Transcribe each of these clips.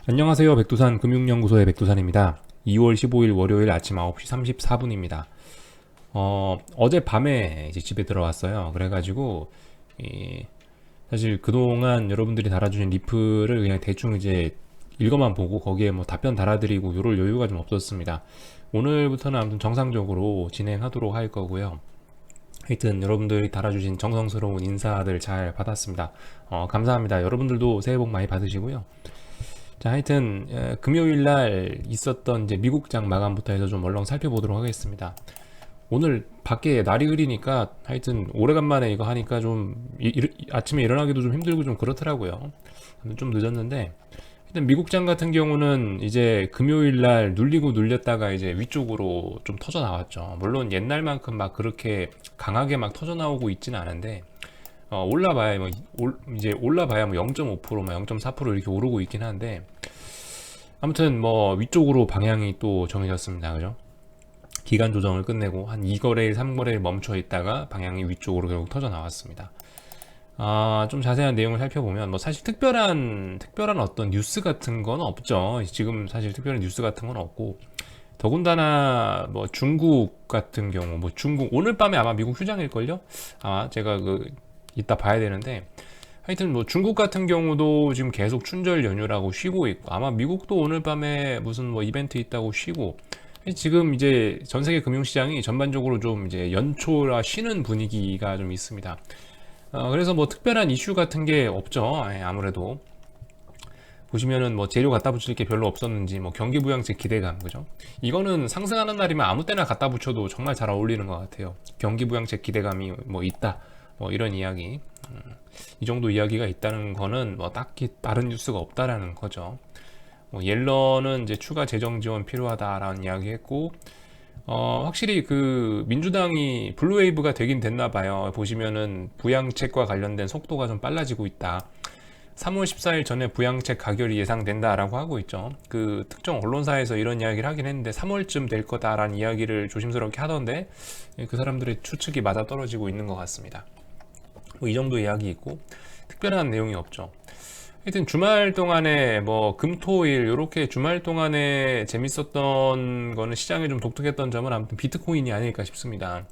안녕하세요. 백두산 금융연구소의 백두산입니다. 2월 15일 월요일 아침 9시 34분입니다. 어젯밤에 이제 집에 들어왔어요. 그래가지고, 사실 그동안 여러분들이 달아주신 리플을 그냥 대충 이제 읽어만 보고 거기에 뭐 답변 달아드리고 요럴 여유가 좀 없었습니다. 오늘부터는 아무튼 정상적으로 진행하도록 할 거고요. 하여튼 여러분들이 달아주신 정성스러운 인사들 잘 받았습니다. 감사합니다. 여러분들도 새해 복 많이 받으시고요. 자, 하여튼 금요일 날 있었던 이제 미국장 마감부터 해서 좀 얼렁 살펴보도록 하겠습니다. 오늘 밖에 날이 흐리니까 하여튼 오래간만에 이거 하니까 좀 아침에 일어나기도 좀 힘들고 좀 그렇더라고요. 좀 늦었는데 일단 미국장 같은 경우는 이제 금요일 날 눌리고 눌렸다가 이제 위쪽으로 좀 터져 나왔죠. 물론 옛날만큼 막 그렇게 강하게 막 터져 나오고 있지는 않은데 올라봐야 뭐 이제 올라봐야 뭐 0.5%, 뭐 0.4% 이렇게 오르고 있긴 한데 아무튼 뭐 위쪽으로 방향이 또 정해졌습니다. 그죠? 기간 조정을 끝내고 한 2거래일, 3거래일 멈춰 있다가 방향이 위쪽으로 결국 터져 나왔습니다. 좀 자세한 내용을 살펴보면 뭐 사실 특별한 어떤 뉴스 같은 건 없죠. 지금 사실 특별한 뉴스 같은 건 없고 더군다나 뭐 중국 같은 경우 뭐 중국 오늘 밤에 아마 미국 휴장일걸요? 아마 제가 이따 봐야 되는데 하여튼 뭐 중국 같은 경우도 지금 계속 춘절 연휴라고 쉬고 있고 아마 미국도 오늘 밤에 무슨 뭐 이벤트 있다고 쉬고 지금 이제 전 세계 금융시장이 전반적으로 좀 이제 연초라 쉬는 분위기가 좀 있습니다. 그래서 뭐 특별한 이슈 같은 게 없죠. 아무래도 보시면은 뭐 재료 갖다 붙일 게 별로 없었는지 뭐 경기 부양책 기대감 그죠? 이거는 상승하는 날이면 아무 때나 갖다 붙여도 정말 잘 어울리는 것 같아요. 경기 부양책 기대감이 뭐 있다. 뭐 이런 이야기. 이 정도 이야기가 있다는 거는 뭐 딱히 다른 뉴스가 없다라는 거죠. 뭐 옐런은 이제 추가 재정 지원 필요하다라는 이야기 했고 확실히 그 민주당이 블루웨이브가 되긴 됐나 봐요. 보시면은 부양책과 관련된 속도가 좀 빨라지고 있다. 3월 14일 전에 부양책 가결이 예상된다라고 하고 있죠. 그 특정 언론사에서 이런 이야기를 하긴 했는데 3월쯤 될 거다라는 이야기를 조심스럽게 하던데 그 사람들의 추측이 맞아 떨어지고 있는 것 같습니다. 뭐 이 정도 이야기 있고 특별한 내용이 없죠. 하여튼 주말 동안에 뭐 금토일 이렇게 주말 동안에 재밌었던 거는 시장에 좀 독특했던 점은 아무튼 비트코인이 아닐까 싶습니다.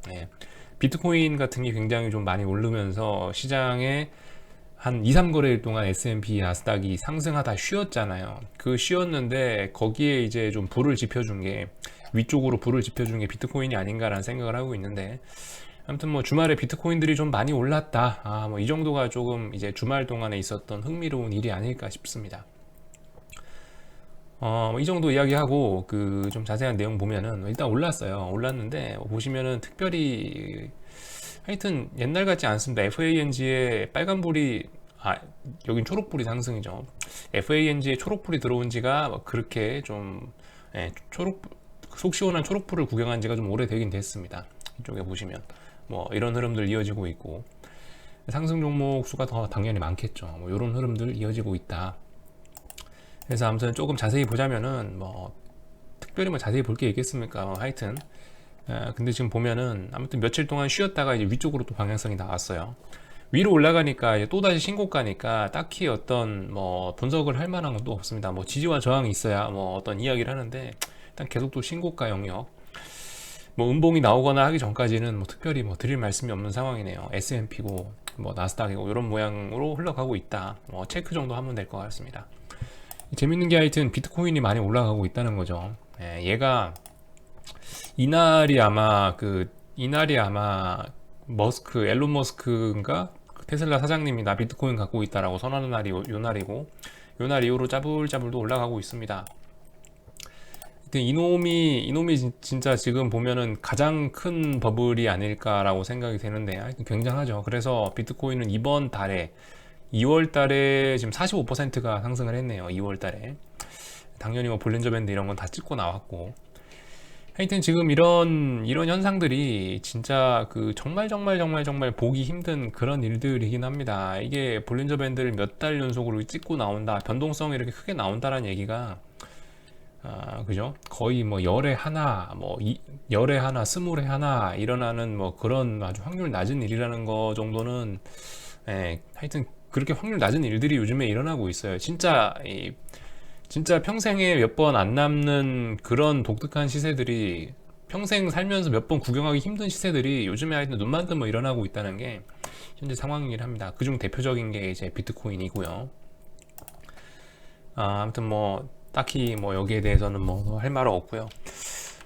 비트코인 같은 게 굉장히 좀 많이 오르면서 시장에 한 2, 3거래일 동안 S&P, 나스닥이 상승하다 쉬었잖아요. 그 쉬었는데 거기에 이제 좀 불을 지펴준 게 위쪽으로 불을 지펴준 게 비트코인이 아닌가라는 생각을 하고 있는데 아무튼 뭐 주말에 비트코인들이 좀 많이 올랐다. 뭐 이 정도가 조금 이제 주말 동안에 있었던 흥미로운 일이 아닐까 싶습니다. 뭐이 정도 이야기하고 그 좀 자세한 내용 보면은 일단 올랐어요. 올랐는데 보시면은 특별히 하여튼 옛날 같지 않습니다. FANG에 빨간불이 여긴 초록불이 상승이죠. FANG에 초록불이 들어온 지가 뭐 그렇게 좀 속 시원한 초록불을 구경한 지가 좀 오래되긴 됐습니다. 이쪽에 보시면 뭐 이런 흐름들 이어지고 있고 상승 종목 수가 더 당연히 많겠죠. 뭐 이런 흐름들 이어지고 있다. 그래서 아무튼 조금 자세히 보자면은 뭐 특별히 뭐 자세히 볼 게 있겠습니까? 하여튼 근데 지금 보면은 아무튼 며칠 동안 쉬었다가 이제 위쪽으로 또 방향성이 나왔어요. 위로 올라가니까 또 다시 신고가니까 딱히 어떤 뭐 분석을 할 만한 것도 없습니다. 뭐 지지와 저항이 있어야 뭐 어떤 이야기를 하는데 일단 계속 또 신고가 영역. 뭐 음봉이 나오거나 하기 전까지는 뭐 특별히 뭐 드릴 말씀이 없는 상황이네요. S&P고 뭐 나스닥이고 이런 모양으로 흘러가고 있다. 뭐 체크 정도 하면 될 것 같습니다. 재밌는 게 하여튼 비트코인이 많이 올라가고 있다는 거죠. 얘가 이날이 아마 앨런 머스크인가 테슬라 사장님이 나 비트코인 갖고 있다라고 선언하는 날이 요 날이고 요 날 이후로 짜불짜불도 올라가고 있습니다. 이놈이 진짜 지금 보면은 가장 큰 버블이 아닐까라고 생각이 되는데 굉장하죠. 그래서 비트코인은 이번 달에 2월 달에 지금 45%가 상승을 했네요. 2월 달에. 당연히 뭐 볼린저 밴드 이런 건 다 찍고 나왔고. 하여튼 지금 이런 현상들이 진짜 그 정말 보기 힘든 그런 일들이긴 합니다. 이게 볼린저 밴드를 몇 달 연속으로 찍고 나온다. 변동성이 이렇게 크게 나온다라는 얘기가 그죠? 거의 뭐 열에 하나, 열에 하나, 스물에 하나 일어나는 뭐 그런 아주 확률 낮은 일이라는 거 정도는 하여튼 그렇게 확률 낮은 일들이 요즘에 일어나고 있어요. 진짜 진짜 평생에 몇 번 안 남는 그런 독특한 시세들이, 평생 살면서 몇 번 구경하기 힘든 시세들이 요즘에 하여튼 눈만 뜨면 일어나고 있다는 게 현재 상황이긴 합니다. 그중 대표적인 게 이제 비트코인이고요. 아무튼 뭐 딱히 뭐 여기에 대해서는 뭐 할 말은 없고요.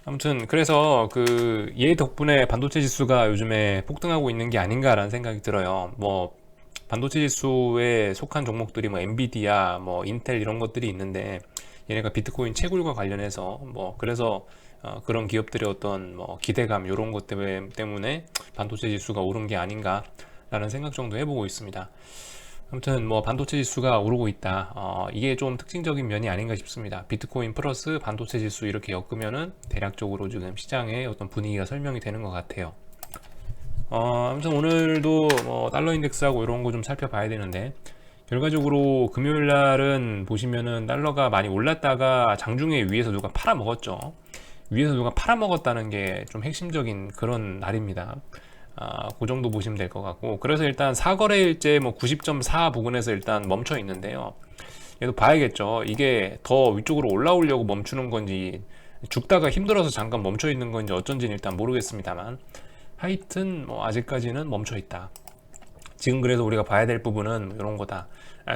아무튼 그래서 그 얘 덕분에 반도체 지수가 요즘에 폭등하고 있는 게 아닌가라는 생각이 들어요. 뭐 반도체 지수에 속한 종목들이 뭐 엔비디아, 뭐 인텔 이런 것들이 있는데, 얘네가 비트코인 채굴과 관련해서 뭐 그래서 그런 기업들의 어떤 뭐 기대감 이런 것 때문에 반도체 지수가 오른 게 아닌가라는 생각 정도 해보고 있습니다. 아무튼 뭐 반도체 지수가 오르고 있다. 이게 좀 특징적인 면이 아닌가 싶습니다. 비트코인 플러스 반도체 지수 이렇게 엮으면은 대략적으로 지금 시장의 어떤 분위기가 설명이 되는 것 같아요. 아무튼 오늘도 뭐 달러 인덱스하고 이런 거 좀 살펴봐야 되는데, 결과적으로 금요일 날은 보시면은 달러가 많이 올랐다가 장중에 위에서 누가 팔아먹었죠. 위에서 누가 팔아먹었다는 게 좀 핵심적인 그런 날입니다. 그 정도 보시면 될 것 같고, 그래서 일단 사거래일째 뭐 90.4 부근에서 일단 멈춰 있는데요. 얘도 봐야겠죠. 이게 더 위쪽으로 올라오려고 멈추는 건지, 죽다가 힘들어서 잠깐 멈춰 있는 건지 어쩐지는 일단 모르겠습니다만, 하여튼 뭐 아직까지는 멈춰 있다. 지금 그래서 우리가 봐야 될 부분은 뭐 이런 거다.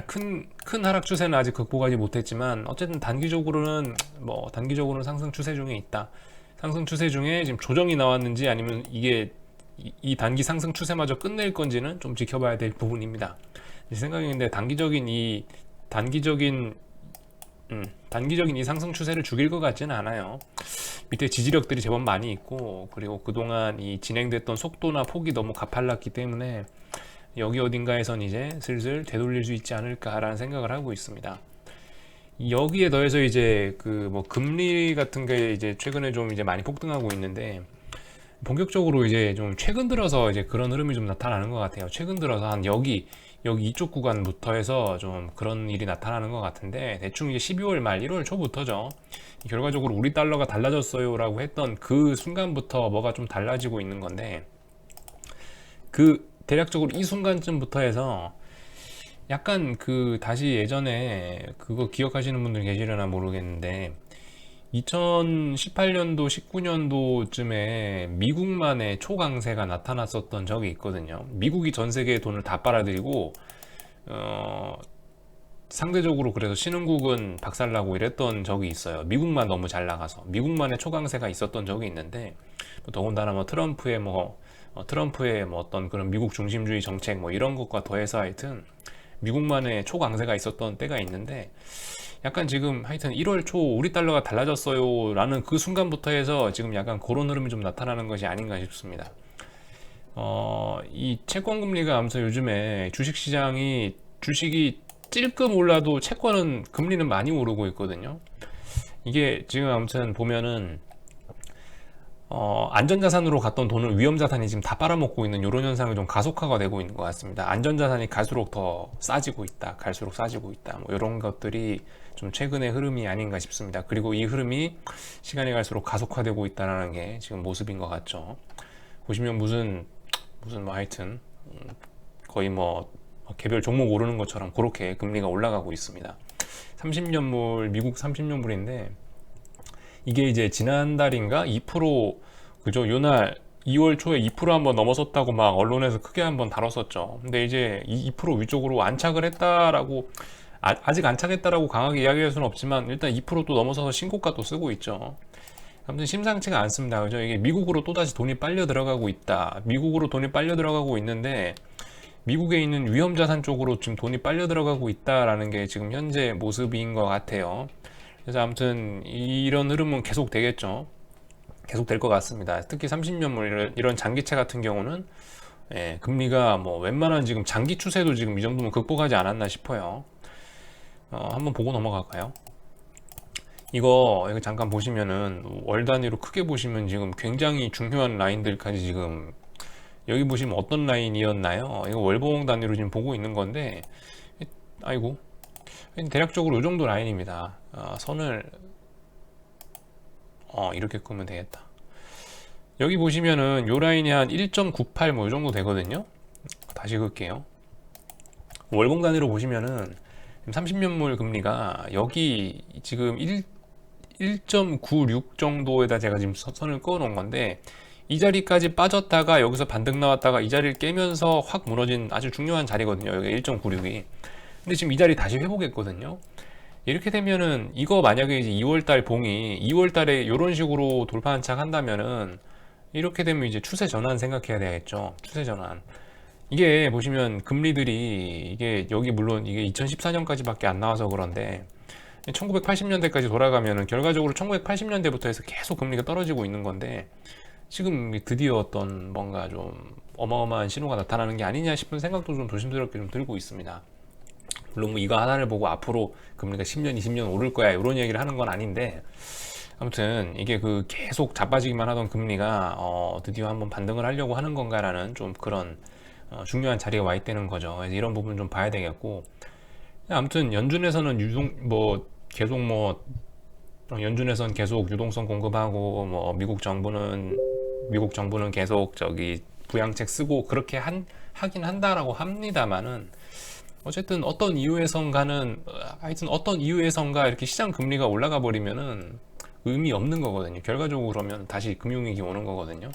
큰 하락 추세는 아직 극복하지 못했지만 어쨌든 단기적으로는 상승 추세 중에 있다. 상승 추세 중에 지금 조정이 나왔는지 아니면 이게 이 단기 상승 추세마저 끝낼 건지는 좀 지켜봐야 될 부분입니다. 제 생각인데 단기적인 단기적인 이 상승 추세를 죽일 것 같지는 않아요. 밑에 지지력들이 제법 많이 있고, 그리고 그동안 이 진행됐던 속도나 폭이 너무 가팔랐기 때문에 여기 어딘가에선 이제 슬슬 되돌릴 수 있지 않을까라는 생각을 하고 있습니다. 여기에 더해서 이제 그 뭐 금리 같은 게 이제 최근에 좀 이제 많이 폭등하고 있는데, 본격적으로 이제 좀 최근 들어서 이제 그런 흐름이 좀 나타나는 것 같아요. 최근 들어서 한 여기 이쪽 구간부터 해서 좀 그런 일이 나타나는 것 같은데, 대충 이제 12월 말 1월 초부터죠. 결과적으로 우리 달러가 달라졌어요라고 했던 그 순간부터 뭐가 좀 달라지고 있는 건데, 그 대략적으로 이 순간쯤부터 해서 약간 그 다시 예전에 그거 기억하시는 분들 계시려나 모르겠는데, 2018년도 19년도쯤에 미국만의 초강세가 나타났었던 적이 있거든요. 미국이 전 세계의 돈을 다 빨아들이고 상대적으로 그래서 신흥국은 박살나고 이랬던 적이 있어요. 미국만 너무 잘 나가서 미국만의 초강세가 있었던 적이 있는데, 더군다나 뭐 트럼프의 뭐 어떤 그런 미국 중심주의 정책 뭐 이런 것과 더해서 하여튼 미국만의 초강세가 있었던 때가 있는데, 약간 지금 하여튼 1월 초 우리 달러가 달라졌어요 라는 그 순간부터 해서 지금 약간 그런 흐름이 좀 나타나는 것이 아닌가 싶습니다. 이 채권 금리가 아무튼 요즘에 주식이 찔끔 올라도 채권은 금리는 많이 오르고 있거든요. 이게 지금 아무튼 보면은 안전자산으로 갔던 돈을 위험자산이 지금 다 빨아먹고 있는 이런 현상이 좀 가속화가 되고 있는 것 같습니다. 안전자산이 갈수록 더 싸지고 있다, 갈수록 싸지고 있다, 뭐 이런 것들이 좀 최근의 흐름이 아닌가 싶습니다. 그리고 이 흐름이 시간이 갈수록 가속화되고 있다는 게 지금 모습인 것 같죠. 보시면 무슨 뭐 하여튼 거의 뭐 개별 종목 오르는 것처럼 그렇게 금리가 올라가고 있습니다. 30년물 미국 30년물인데 이게 이제 지난달인가 2% 그죠? 요날 2월 초에 2% 한번 넘어섰다고 막 언론에서 크게 한번 다뤘었죠. 근데 이제 2% 위쪽으로 안착을 했다라고, 아직 안착했다라고 강하게 이야기할 수는 없지만 일단 2%또 넘어서서 신고가 또 쓰고 있죠. 아무튼 심상치가 않습니다. 그죠? 이게 미국으로 또다시 돈이 빨려 들어가고 있다. 미국으로 돈이 빨려 들어가고 있는데, 미국에 있는 위험자산 쪽으로 지금 돈이 빨려 들어가고 있다라는 게 지금 현재 모습인 것 같아요. 그래서 아무튼 이런 흐름은 계속 되겠죠. 계속 될 것 같습니다. 특히 30년물 이런 장기채 같은 경우는 금리가 뭐 웬만한 지금 장기 추세도 지금 이 정도면 극복하지 않았나 싶어요. 한번 보고 넘어갈까요? 이거 잠깐 보시면은 월 단위로 크게 보시면 지금 굉장히 중요한 라인들까지 지금 여기 보시면 어떤 라인이었나요? 이거 월봉 단위로 지금 보고 있는 건데, 아이고, 대략적으로 이 정도 라인입니다. 선을 이렇게 끄면 되겠다. 여기 보시면은 요 라인이 한 1.98 뭐 이 정도 되거든요. 다시 긋게요. 월봉 단위로 보시면은 30년물 금리가 여기 지금 1.96 정도에다 제가 지금 선을 그어 놓은 건데, 이 자리까지 빠졌다가 여기서 반등 나왔다가 이 자리를 깨면서 확 무너진 아주 중요한 자리거든요. 여기 1.96이. 근데 지금 이 자리 다시 회복했거든요. 이렇게 되면은 이거 만약에 이제 2월달 봉이 2월달에 이런 식으로 돌파 한착 한다면은, 이렇게 되면 이제 추세 전환 생각해야 되겠죠. 추세 전환. 이게 보시면 금리들이, 이게 여기 물론 이게 2014년까지밖에 안 나와서 그런데 1980년대까지 돌아가면은 결과적으로 1980년대부터 해서 계속 금리가 떨어지고 있는 건데, 지금 드디어 어떤 뭔가 좀 어마어마한 신호가 나타나는 게 아니냐 싶은 생각도 좀 조심스럽게 좀 들고 있습니다. 물론 뭐 이거 하나를 보고 앞으로 금리가 10년, 20년 오를 거야 이런 얘기를 하는 건 아닌데, 아무튼 이게 그 계속 자빠지기만 하던 금리가 드디어 한번 반등을 하려고 하는 건가라는 좀 그런 중요한 자리에 와 있다는 거죠. 그래서 이런 부분 좀 봐야 되겠고, 아무튼 연준에서는 계속 연준에선 계속 유동성 공급하고, 뭐 미국 정부는 계속 저기 부양책 쓰고 그렇게 하긴 한다라고 합니다만은, 어쨌든 하여튼 어떤 이유에선가 이렇게 시장 금리가 올라가 버리면은 의미 없는 거거든요. 결과적으로 그러면 다시 금융위기 오는 거거든요.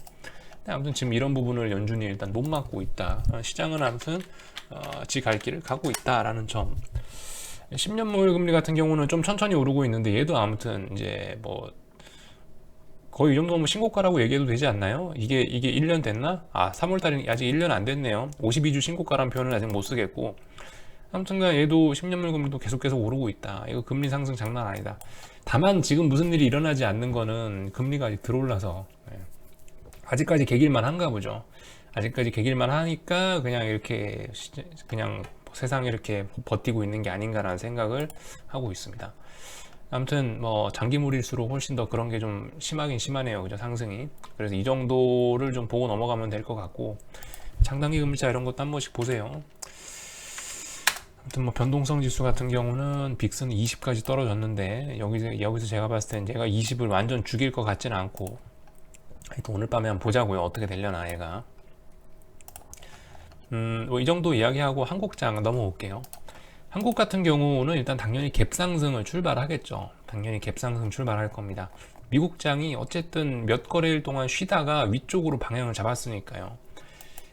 근데 아무튼 지금 이런 부분을 연준이 일단 못 막고 있다. 시장은 아무튼 지 갈 길을 가고 있다라는 점. 10년물 금리 같은 경우는 좀 천천히 오르고 있는데, 얘도 아무튼 이제 뭐 거의 이 정도면 신고가라고 얘기해도 되지 않나요? 이게 1년 됐나? 3월달이 아직 1년 안 됐네요. 52주 신고가라는 표현을 아직 못 쓰겠고, 아무튼간 얘도 10년물 금리도 계속 오르고 있다. 이거 금리 상승 장난 아니다. 다만 지금 무슨 일이 일어나지 않는 거는 금리가 아직 들어올라서, 아직까지 개길만 한가 보죠. 아직까지 개길만 하니까 그냥 이렇게 그냥 세상에 이렇게 버티고 있는 게 아닌가라는 생각을 하고 있습니다. 아무튼 뭐 장기물일수록 훨씬 더 그런 게 좀 심하긴 심하네요. 그죠? 상승이. 그래서 이 정도를 좀 보고 넘어가면 될 것 같고, 장단기 금리차 이런 것도 한 번씩 보세요. 아무튼 뭐 변동성 지수 같은 경우는 빅스는 20까지 떨어졌는데, 여기서 제가 봤을 땐 얘가 20을 완전 죽일 것 같지는 않고, 하여튼 오늘 밤에 한번 보자고요. 어떻게 되려나 얘가. 뭐 이 정도 이야기하고 한국장 넘어올게요. 한국 같은 경우는 일단 당연히 갭상승을 출발하겠죠. 당연히 갭상승 출발할 겁니다. 미국장이 어쨌든 몇 거래일 동안 쉬다가 위쪽으로 방향을 잡았으니까요.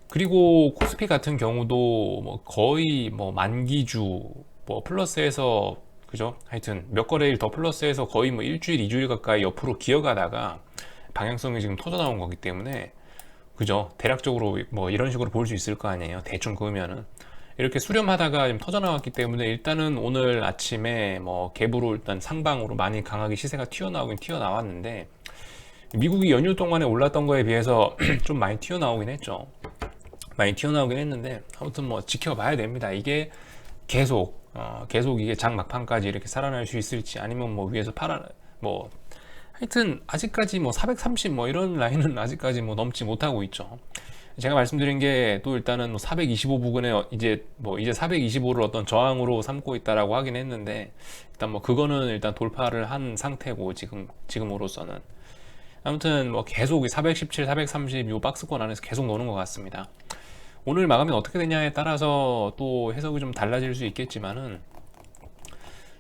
그리고 코스피 같은 경우도 뭐 거의 뭐 만기주 뭐 플러스해서, 그죠? 하여튼 몇 거래일 더 플러스해서 거의 뭐 일주일, 2주일 가까이 옆으로 기어가다가 방향성이 지금 터져 나온 거기 때문에, 그죠? 대략적으로 뭐 이런 식으로 볼 수 있을 거 아니에요. 대충 그으면은 이렇게 수렴하다가 좀 터져 나왔기 때문에, 일단은 오늘 아침에 뭐 갭으로 일단 상방으로 많이 강하게 시세가 튀어나오긴 튀어나왔는데, 미국이 연휴 동안에 올랐던 거에 비해서 좀 많이 튀어나오긴 했죠. 많이 튀어나오긴 했는데, 아무튼 뭐 지켜봐야 됩니다. 이게 계속 이게 장 막판까지 이렇게 살아날 수 있을지, 아니면 뭐 위에서 뭐 하여튼 아직까지 뭐 430 뭐 이런 라인은 아직까지 뭐 넘지 못하고 있죠. 제가 말씀드린 게 또 일단은 뭐 425 부근에 이제 425를 어떤 저항으로 삼고 있다라고 하긴 했는데, 일단 뭐 그거는 일단 돌파를 한 상태고, 지금으로서는 아무튼 뭐 계속 417, 430 요 박스권 안에서 계속 노는 것 같습니다. 오늘 마감이 어떻게 되냐에 따라서 또 해석이 좀 달라질 수 있겠지만은,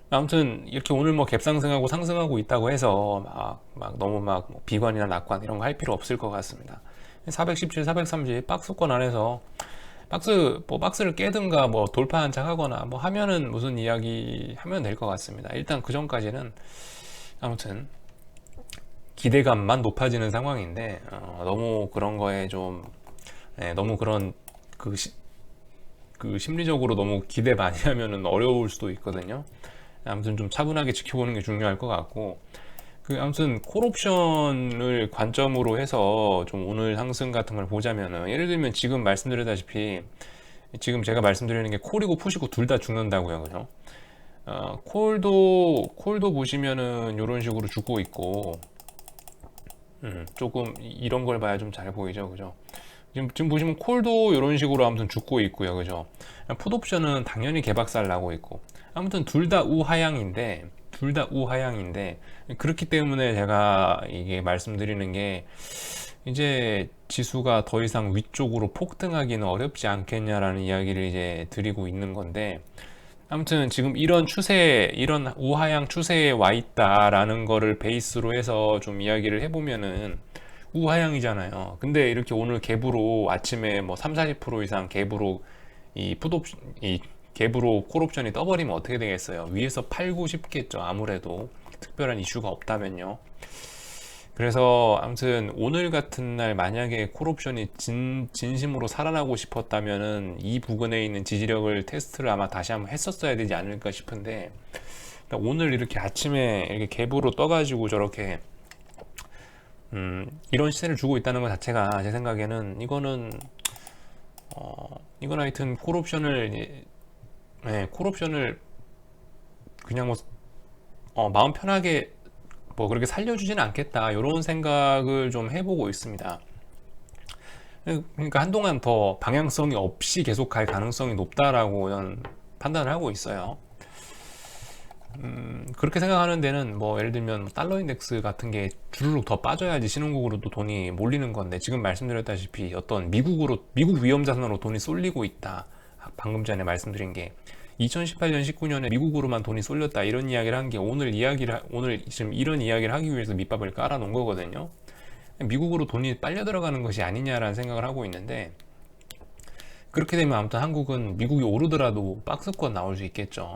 아무튼 이렇게 오늘 뭐 갭상승하고 상승하고 있다고 해서 막 너무 뭐 비관이나 낙관 이런 거 할 필요 없을 것 같습니다. 417, 430 박스권 안에서 박스를 깨든가 뭐 돌파 한착하거나 뭐 하면은 무슨 이야기 하면 될 것 같습니다. 일단 그 전까지는 아무튼 기대감만 높아지는 상황인데, 너무 그런 거에 좀 너무 그런 그 심리적으로 너무 기대 많이 하면은 어려울 수도 있거든요. 아무튼 좀 차분하게 지켜보는 게 중요할 것 같고, 아무튼 콜옵션을 관점으로 해서 좀 오늘 상승 같은 걸 보자면은, 예를 들면 지금 말씀드렸다시피 지금 제가 말씀드리는 게 콜이고 푸시고 둘 다 죽는다고요. 그죠? 콜도 보시면은 이런 식으로 죽고 있고, 조금 이런 걸 봐야 좀 잘 보이죠. 그죠? 지금 보시면 콜도 이런 식으로 아무튼 죽고 있고요. 그죠? 풋옵션은 당연히 개박살 나고 있고, 아무튼 둘 다 우하향인데, 그렇기 때문에 제가 이게 말씀드리는 게, 이제 지수가 더 이상 위쪽으로 폭등하기는 어렵지 않겠냐라는 이야기를 이제 드리고 있는 건데, 아무튼 지금 이런 추세, 이런 우하향 추세에 와 있다라는 거를 베이스로 해서 좀 이야기를 해보면은 우하향이잖아요. 근데 이렇게 오늘 갭으로 아침에 뭐 3, 40% 이상 갭으로 이 갭으로 콜옵션이 떠버리면 어떻게 되겠어요? 위에서 팔고 싶겠죠. 아무래도 특별한 이슈가 없다면요. 그래서 아무튼 오늘 같은 날 만약에 콜옵션이 진심으로 살아나고 싶었다면은 이 부근에 있는 지지력을 테스트를 아마 다시 한번 했었어야 되지 않을까 싶은데, 그러니까 오늘 이렇게 아침에 이렇게 갭으로 떠가지고 저렇게 이런 시세를 주고 있다는 것 자체가 제 생각에는 이건 하여튼 콜옵션을 그냥 마음 편하게 뭐 그렇게 살려주지는 않겠다 이런 생각을 좀 해보고 있습니다. 그러니까 한동안 더 방향성이 없이 계속 갈 가능성이 높다라고 저는 판단을 하고 있어요. 그렇게 생각하는 데는 뭐 예를 들면 달러 인덱스 같은 게 주르륵 더 빠져야지 신흥국으로도 돈이 몰리는 건데, 지금 말씀드렸다시피 어떤 미국 위험 자산으로 돈이 쏠리고 있다. 방금 전에 말씀드린 게 2018년 19년에 미국으로만 돈이 쏠렸다 이런 이야기를 한 게 오늘 지금 이런 이야기를 하기 위해서 밑밥을 깔아 놓은 거거든요. 미국으로 돈이 빨려 들어가는 것이 아니냐라는 생각을 하고 있는데, 그렇게 되면 아무튼 한국은 미국이 오르더라도 박스권 나올 수 있겠죠.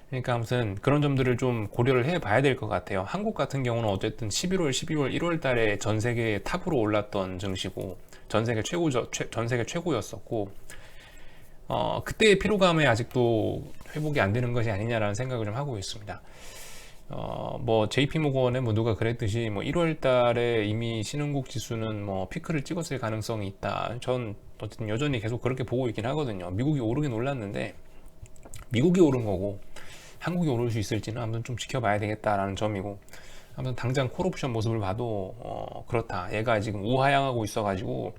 그러니까 아무튼 그런 점들을 좀 고려를 해 봐야 될 것 같아요. 한국 같은 경우는 어쨌든 11월, 12월, 1월 달에 전 세계 탑으로 올랐던 증시고 전 세계 최고였었고, 그때의 피로감에 아직도 회복이 안 되는 것이 아니냐라는 생각을 좀 하고 있습니다. 뭐 JP모건의 뭐 누가 그랬듯이 뭐 1월 달에 이미 신흥국 지수는 뭐 피크를 찍었을 가능성이 있다. 전 어쨌든 여전히 계속 그렇게 보고 있긴 하거든요. 미국이 오르긴 올랐는데 미국이 오른 거고 한국이 오를 수 있을지는 아무튼 좀 지켜봐야 되겠다라는 점이고, 아무튼 당장 콜옵션 모습을 봐도 그렇다. 얘가 지금 우하향하고 있어가지고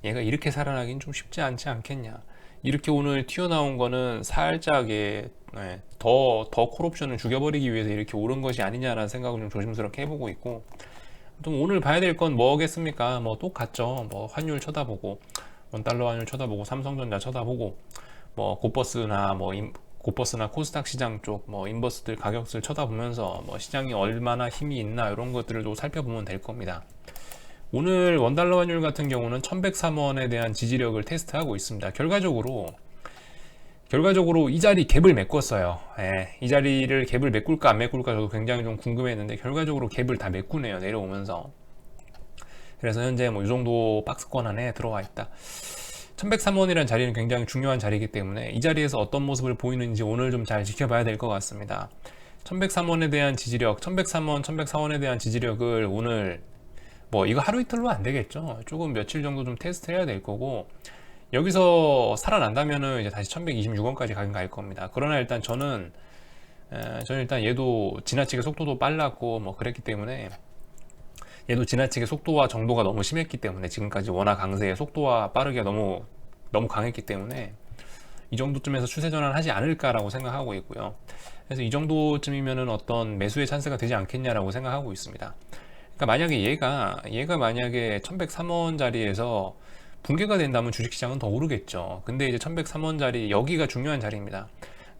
얘가 이렇게 살아나긴 좀 쉽지 않지 않겠냐. 이렇게 오늘 튀어나온 거는 살짝 더 콜옵션을 죽여버리기 위해서 이렇게 오른 것이 아니냐라는 생각을 좀 조심스럽게 해보고 있고, 또 오늘 봐야 될 건 뭐겠습니까? 뭐 똑같죠. 뭐 환율 쳐다보고, 원달러 환율 쳐다보고, 삼성전자 쳐다보고, 뭐 고버스나 코스닥 시장 쪽 뭐 인버스들 가격을 쳐다보면서 뭐 시장이 얼마나 힘이 있나 이런 것들을 좀 살펴보면 될 겁니다. 오늘 원달러 환율 같은 경우는 1103원에 대한 지지력을 테스트하고 있습니다. 결과적으로 이 자리 갭을 메꿨어요. 이 자리를 갭을 메꿀까 안 메꿀까 저도 굉장히 좀 궁금했는데 결과적으로 갭을 다 메꾸네요. 내려오면서. 그래서 현재 뭐 이 정도 박스권 안에 들어와 있다. 1103원이라는 자리는 굉장히 중요한 자리이기 때문에 이 자리에서 어떤 모습을 보이는지 오늘 좀 잘 지켜봐야 될 것 같습니다. 1103원에 대한 지지력, 1103원, 1104원에 대한 지지력을 오늘 뭐 이거 하루 이틀로 안 되겠죠. 조금 며칠 정도 좀 테스트 해야 될 거고, 여기서 살아난다면은 이제 다시 1126원까지 가긴 갈 겁니다. 그러나 일단 저는 일단 얘도 지나치게 속도도 빨랐고 뭐 그랬기 때문에, 얘도 지나치게 속도와 정도가 너무 심했기 때문에, 지금까지 워낙 강세의 속도와 빠르기가 너무 강했기 때문에 이 정도쯤에서 추세 전환하지 않을까라고 생각하고 있고요. 그래서 이 정도쯤이면은 어떤 매수의 찬스가 되지 않겠냐라고 생각하고 있습니다. 그러니까 만약에 얘가 만약에 1103원 자리에서 붕괴가 된다면 주식시장은 더 오르겠죠. 근데 이제 1103원 자리, 여기가 중요한 자리입니다.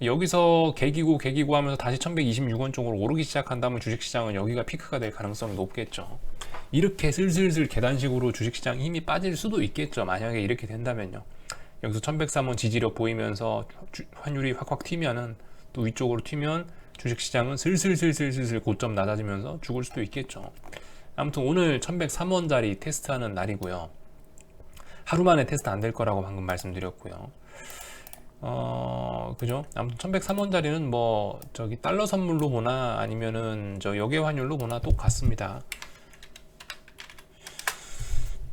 여기서 개기고 하면서 다시 1126원 쪽으로 오르기 시작한다면 주식시장은 여기가 피크가 될 가능성이 높겠죠. 이렇게 슬슬슬 계단식으로 주식시장 힘이 빠질 수도 있겠죠. 만약에 이렇게 된다면요. 여기서 1103원 지지력 보이면서 환율이 확확 튀면은, 또 위쪽으로 튀면 주식시장은 슬슬 고점 낮아지면서 죽을 수도 있겠죠. 아무튼 오늘 1103원 자리 테스트하는 날이고요. 하루 만에 테스트 안 될 거라고 방금 말씀드렸고요. 그죠? 아무튼 1103원 자리는 뭐 저기 달러 선물로 보나 아니면은 저 역외 환율로 보나 똑같습니다.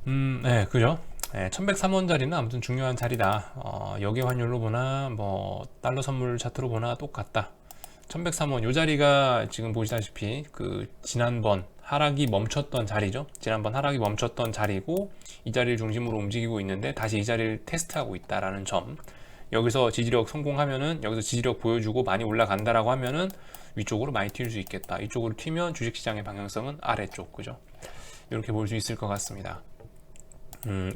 네, 그죠? 1103원 자리는 아무튼 중요한 자리다. 역외 환율로 보나 뭐 달러 선물 차트로 보나 똑같다. 1103원 요 자리가 지금 보시다시피 그 지난번 하락이 멈췄던 자리죠. 지난번 하락이 멈췄던 자리고, 이 자리를 중심으로 움직이고 있는데 다시 이 자리를 테스트하고 있다라는 점. 여기서 지지력 성공하면은, 여기서 지지력 보여주고 많이 올라간다라고 하면은 위쪽으로 많이 튈 수 있겠다. 이쪽으로 튀면 주식시장의 방향성은 아래쪽, 그죠? 이렇게 볼 수 있을 것 같습니다.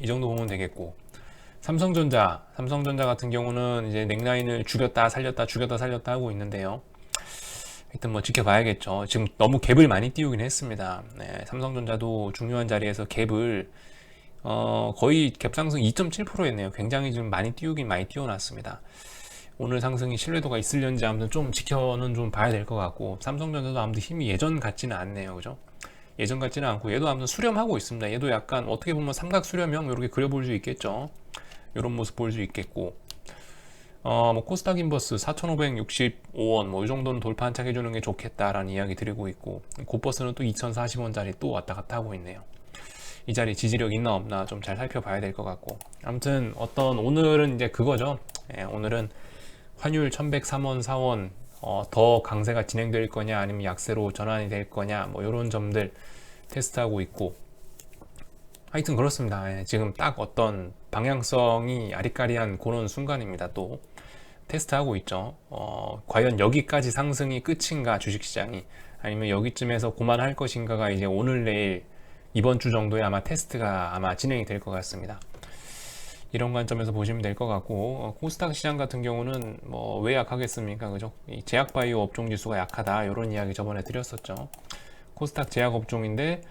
이 정도 보면 되겠고, 삼성전자 같은 경우는 이제 넥라인을 죽였다 살렸다 죽였다 살렸다 하고 있는데요. 하여튼 뭐 지켜봐야겠죠. 지금 너무 갭을 많이 띄우긴 했습니다. 네, 삼성전자도 중요한 자리에서 갭을 거의 갭 상승 2.7% 했네요. 굉장히 좀 많이 띄우긴 많이 띄워놨습니다. 오늘 상승이 신뢰도가 있을런지 아무튼 좀 지켜는 좀 봐야 될 것 같고, 삼성전자도 아무튼 힘이 예전 같지는 않네요. 그죠? 예전 같지는 않고 얘도 아무튼 수렴하고 있습니다. 얘도 약간 어떻게 보면 삼각 수렴형 이렇게 그려볼 수 있겠죠. 이런 모습 볼 수 있겠고, 뭐 코스닥 인버스 4,565원 뭐 이 정도는 돌파 한착 해주는 게 좋겠다라는 이야기 드리고 있고, 고버스는 또 2,040원짜리 또 왔다 갔다 하고 있네요. 이 자리 지지력 있나 없나 좀 잘 살펴봐야 될 것 같고, 아무튼 오늘은 이제 그거죠. 오늘은 환율 1103원 4원 더 강세가 진행될 거냐 아니면 약세로 전환이 될 거냐 뭐 이런 점들 테스트하고 있고, 하여튼 그렇습니다. 지금 딱 어떤 방향성이 아리까리한 그런 순간입니다. 또 테스트하고 있죠. 과연 여기까지 상승이 끝인가, 주식시장이, 아니면 여기쯤에서 그만할 것인가가 이제 오늘 내일 이번 주 정도에 아마 테스트가 아마 진행이 될 것 같습니다. 이런 관점에서 보시면 될 것 같고, 코스닥 시장 같은 경우는 뭐 왜 약하겠습니까? 그죠? 이 제약바이오 업종 지수가 약하다 이런 이야기 저번에 드렸었죠. 코스닥 제약업종인데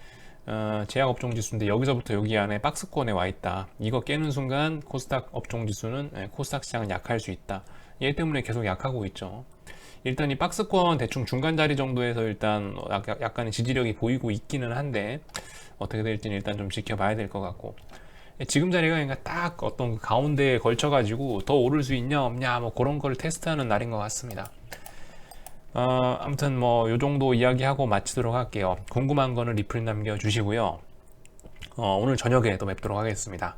제약업종 지수인데 여기서부터 여기 안에 박스권에 와 있다. 이거 깨는 순간 코스닥 업종 지수는 코스닥 시장은 약할 수 있다. 얘 때문에 계속 약하고 있죠. 일단 이 박스권 대충 중간 자리 정도에서 일단 약간의 지지력이 보이고 있기는 한데, 어떻게 될지는 일단 좀 지켜봐야 될 것 같고, 지금 자리가 그러니까 딱 어떤 그 가운데에 걸쳐 가지고 더 오를 수 있냐 없냐 뭐 그런 걸 테스트하는 날인 것 같습니다. 아무튼 뭐 요 정도 이야기하고 마치도록 할게요. 궁금한 거는 리플 남겨주시고요. 오늘 저녁에 또 뵙도록 하겠습니다.